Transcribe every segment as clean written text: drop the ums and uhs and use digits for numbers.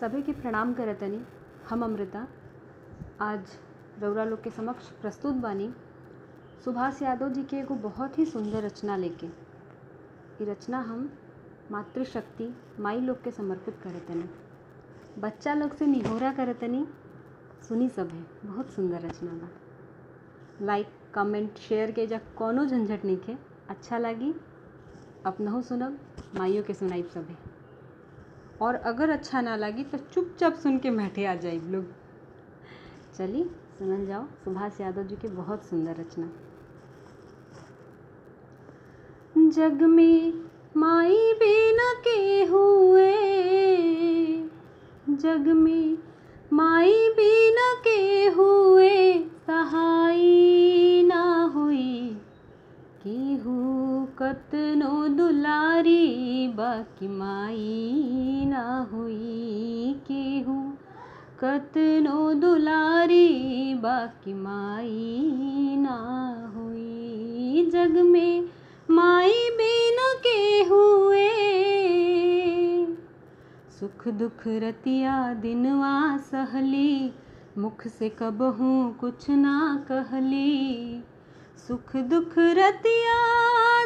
सभी के प्रणाम करतनी। हम अमृता आज रउरा लोग के समक्ष प्रस्तुत बानी सुभाष यादव जी के एगो बहुत ही सुंदर रचना लेके। ये रचना हम मातृशक्ति माई लोग के समर्पित करतनी। बच्चा लोग से निहोरा करतनी, सुनी सभे, बहुत सुंदर रचना बा। लाइक कमेंट शेयर के जा कोनो झंझट नहीं खे। अच्छा लगी अपनहु सुनब, माइयों के सुनाइब सभे। और अगर अच्छा ना लगी तो चुपचाप सुन के बैठे आ जाइब लोग। चलिए सुनल जाओ सुभाष यादव जी की बहुत सुंदर रचना। जग में माई बिना के हुए, जग में माई बिना के हुए, सहाई ना हुई केहू कतनो दुलारी, बाकी माई ना हुई केहू कतनो दुलारी, बाकी माई ना हुई। जग में माई बिना के हुए, सुख दुख रतिया दिनवा सहली, मुख से कबहू कुछ ना कहली। सुख दुख रतिया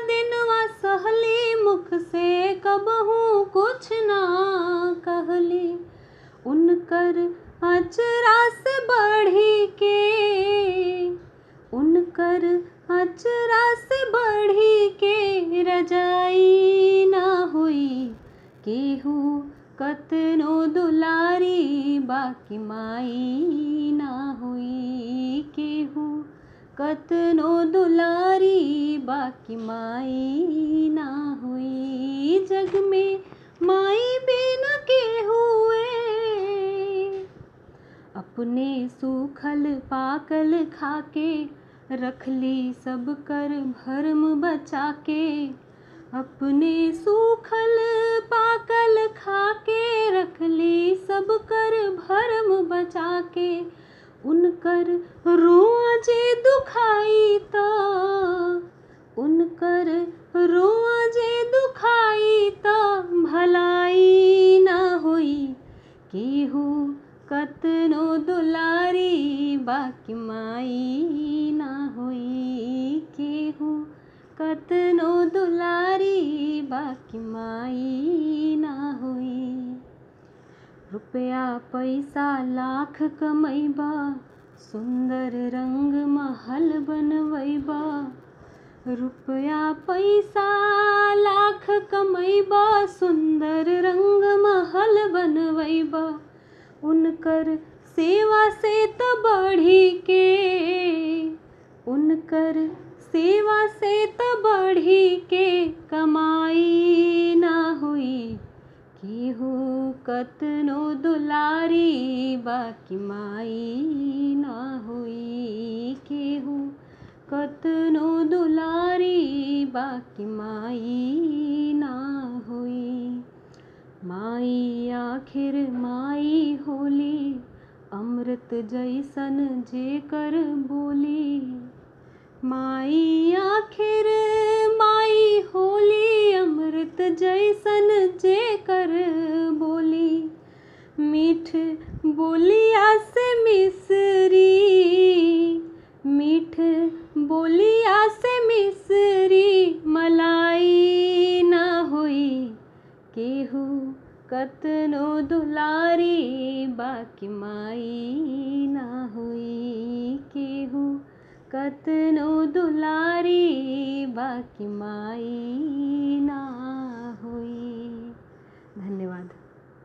दिनवा सहली, मुख से कबहू कुछ ना कहली। उनकर अचरा से बढ़ी के, उनकर अचरा से बढ़ी के, रजाई ना हुई केहू कतनो दुलारी, बाकी माई ना हुई केहू कतनो दुलारी, बाकी माई ना हुई। जग में माई बिना के हुए, अपने सूखल पाकल खाके, रखली सब कर भरम बचा के। अपने सूखल पाकल खाके, रखली सब कर भरम बचा के। उनकर रोआ जे दुखाई ता, उनकर रोआ जे दुखाई ता, भलाई ना हुई केहू कतनो दुलारी, बाकी माई ना हुई केहू कतनो दुलारी, बाकी माई ना हुई। रुपया पैसा लाख कमैबा, सुंदर रंग महल बनवैबा। रुपया पैसा लाख कमैबा, सुंदर रंग महल बनवैबा। उनकर सेवा से तो बढ़ी के, उनकर सेवा से तो बढ़ी के, कमाई ना हुई केहू कतनो दुलारी, बाकी माई ना हुई केहू कतनो दुलारी, बाकी माई ना हुई। माई आखिर माई होली, अमृत जैसन जेकर बोली। माई आखिर माई होली, अमृत जैसन जेकर बोली। मीठ बोलिया से मिसरी, मीठ बोलिया से मिसरी, मलाई ना हुई केहू कतनो दुलारी, बाकी माई ना हुई केहू कतनो दुलारी, बाकी माई